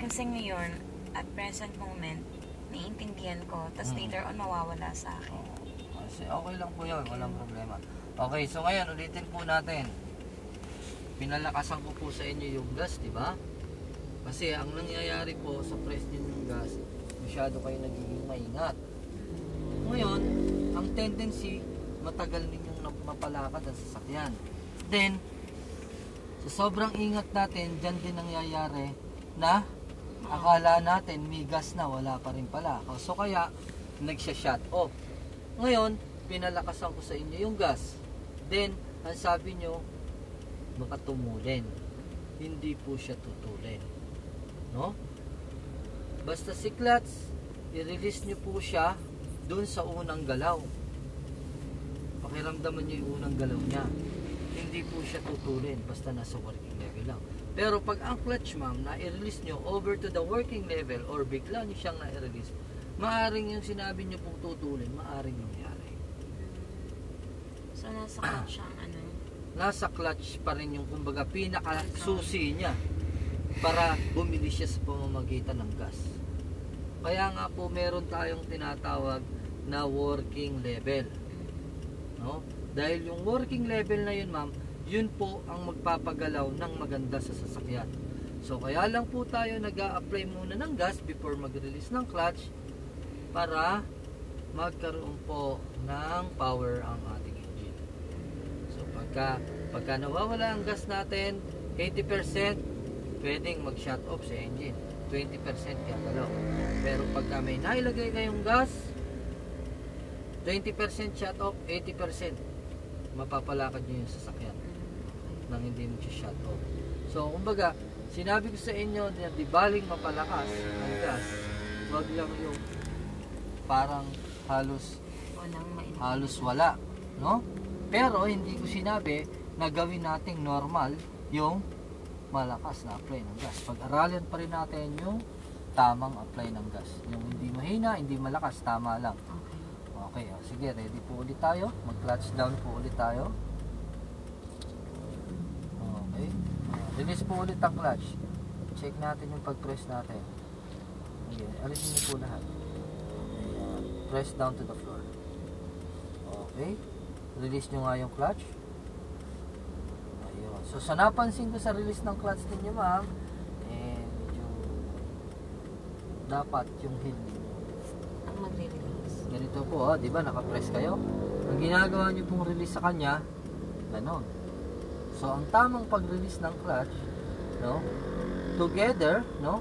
Kasi ngayon, at present moment, naiintindihan ko, tapos later on mawawala sa akin. Kasi okay lang po yun, walang problema. Okay, so ngayon ulitin po natin. Pinalakasan ko po sa inyo yung gas, di ba? Kasi ang nangyayari po sa press din ng gas, masyado kayo nagiging maingat. Ngayon, ang tendency, matagal ninyong mapalakad ang sasakyan. Then, sa sobrang ingat natin, dyan din nangyayari na akala natin may gas na, wala pa rin pala. So kaya, nagsya-shut off. Ngayon, pinalakasan ko sa inyo yung gas. Then, ang sabi nyo, baka tumulin. Hindi po siya tutulin. No? Basta si clutch, i-release nyo po siya dun sa unang galaw. Pakiramdaman nyo yung unang galaw niya. Hindi po siya tutulin basta nasa working level lang. Pero pag ang clutch ma'am na i-release nyo over to the working level or bigla nyo siyang na-release, maaring yung sinabi nyo pong tutulin, maaring nangyari. So, nasa clutch siyang ano? Nasa clutch pa rin yung kumbaga pinaka-susi niya para bumili siya sa pamamagitan ng gas. Kaya nga po meron tayong tinatawag na working level. No? Dahil yung working level na yun ma'am, yun po ang magpapagalaw ng maganda sa sasakyan. So kaya lang po tayo nag-a-apply muna ng gas before mag-release ng clutch para magkaroon po ng power ang ating engine. So pagka nawawala ang gas natin, 80% pwedeng mag-shut off sa engine. 20% gagalaw. Pero pagka may nailagay kayong gas, 20% shut off, 80% mapapalakad nyo yung sasakyan nang hindi mo siya shut off. So, kumbaga, sinabi ko sa inyo na di baling mapalakas ang gas, wag lang yung parang halos wala, no? Pero hindi ko sinabi na gawin nating normal yung malakas na apply ng gas. Pag-aralin pa rin natin yung tamang apply ng gas. Yung hindi mahina, hindi malakas, tama lang. Okay, sige, ready po ulit tayo. Mag-clutch down po ulit tayo. Okay. Release po ulit ang clutch. Check natin yung pag-press natin. Okay, alisin niyo po lahat. Ayan. Press down to the floor. Okay. Release nyo nga yung clutch. Ayun. So, sa napansin ko sa release ng clutch ninyo, ma'am, medyo dapat yung heel Ang magre-release. ganito po, di ba, naka-press kayo. Ang ginagawa nyo pong release sa kanya, ganon. So, ang tamang pag-release ng clutch, no, together, no,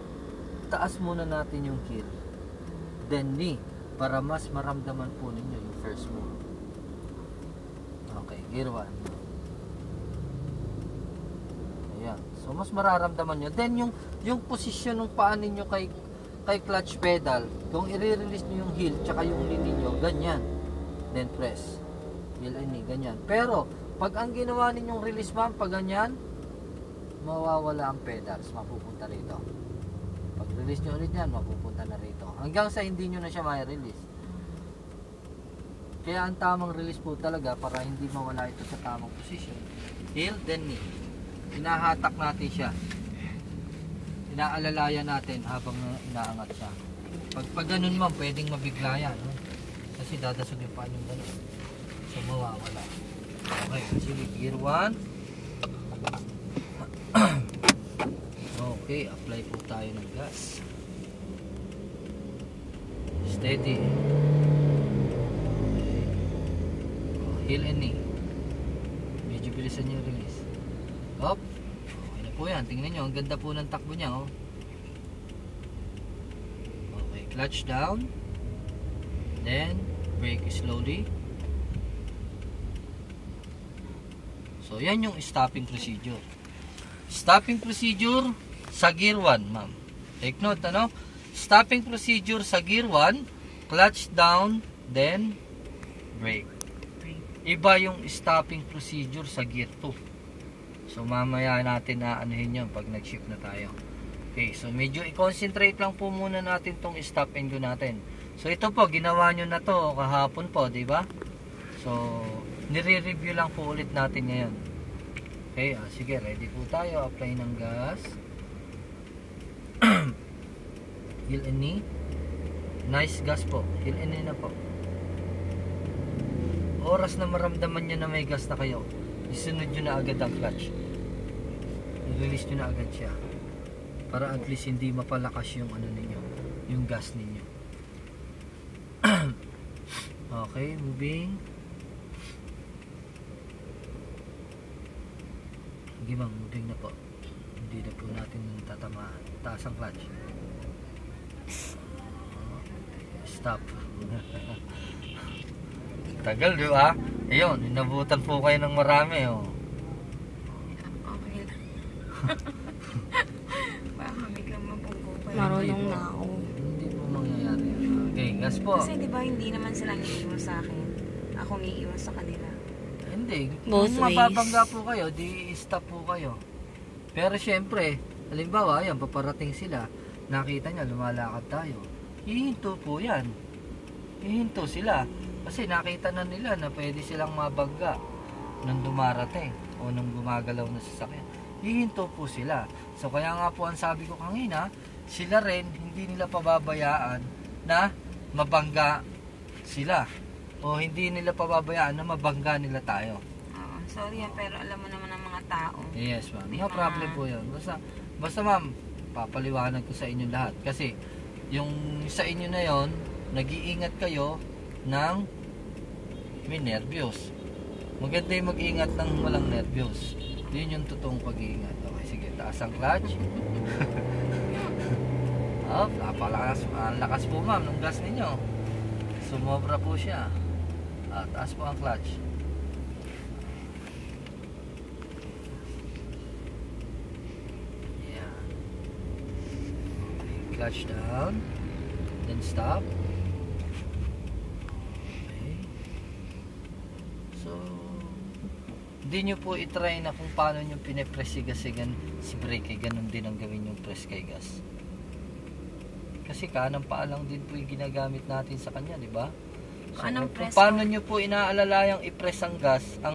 taas muna natin yung heel, then knee, para mas maramdaman po ninyo yung first move. Okay, gear 1. Ayan. So, mas mararamdaman nyo. Then, yung posisyon ng paa ninyo kay clutch pedal, kung i-release nyo yung heel tsaka yung knee ninyo, ganyan. Then press. Heel and knee, ganyan. Pero, pag ang ginawa ninyong release ma'am, pag ganyan, mawawala ang pedals, mapupunta rito. Pag release nyo ulit yan, mapupunta na rito. Hanggang sa hindi nyo na siya ma-release. Kaya ang tamang release po talaga para hindi mawala ito sa tamang position. Heel, then knee. Hinahatak natin siya. Inaalalayan natin habang inaangat siya. Pag ganun ma'am, pwedeng mabigla yan. No? Kasi dadasog yung paan yung ganun. So mawawala. Okay, sige, gear 1. Okay, apply po tayo ng gas. Steady. Okay. Heel and knee. Medyo bilisan yung release. Up. Po yan, tingnan nyo, ang ganda po ng takbo niya, oh. Okay, clutch down, then brake slowly. So yan yung stopping procedure. Stopping procedure sa gear 1, ma'am. Take note, ano? Stopping procedure sa gear 1, clutch down, then brake. Iba yung stopping procedure sa gear 2. So mamaya natin na anuhin yun pag nag-shift na tayo. Okay, so medyo i-concentrate lang po muna natin tong stop and go natin. So ito po, ginawa nyo na to kahapon po, di ba? So nire-review lang po ulit natin ngayon. Okay, sige, ready po tayo. Apply ng gas. Heel and knee. Nice gas po. Heel and knee na po. Oras na maramdaman nyo na may gas na kayo, isunod nyo na agad ang clutch. I-release nyo na agad siya. Para at least hindi mapalakas yung ano ninyo, yung gas ninyo. Okay, moving. Sige ma'am, moving na po. Hindi na po natin tatamaan. Taas ang clutch. Stop. Tagal, di ba? Ayun, inabutan po kayo ng marami, oh. Okay lang. Baka biglang mabunggo pa. Marunong na ako. Hindi po mangyayari. Okay, gas po. Kasi di ba hindi naman sila ngiiwan sa akin. Ako ngiiwan sa kanila. Hindi. Both Kung ways. mababangga po kayo, di stop po kayo. Pero syempre, halimbawa, ayan, paparating sila. Nakita niya, lumalakad tayo. Hihinto po yan. Hihinto sila. Kasi nakita na nila na pwede silang mabangga nung dumarating o nung gumagalaw na sasakyan. Hihinto po sila. So kaya nga po ang sabi ko kanina, sila rin hindi nila pababayaan na mabangga sila. O hindi nila pababayaan na mabangga nila tayo. Oo, sorry pero alam mo naman ang mga tao. Yes ma'am, May no mga- problem po yun. Basta ma'am, papaliwanag ko sa inyo lahat. Kasi yung sa inyo na yon, nag-iingat kayo ng may nervyos. Maganda yung mag-iingat ng walang nervyos. Yun yung totoong pag-iingat. Okay, sige, taas ang clutch. Oh, napalakas. Ang lakas po ma'am ng gas ninyo. Sumobra po siya. Taas po ang clutch. Yeah. Clutch down. Then stop. Okay. So, hindi nyo po itry na kung paano nyo pinipress si brake, ganun din ang gawin yung press kay gas. Kasi kanang paa lang din po yung ginagamit natin sa kanya, di ba? So, Anong kung press paano nyo po inaalalayang i-press ang gas, ang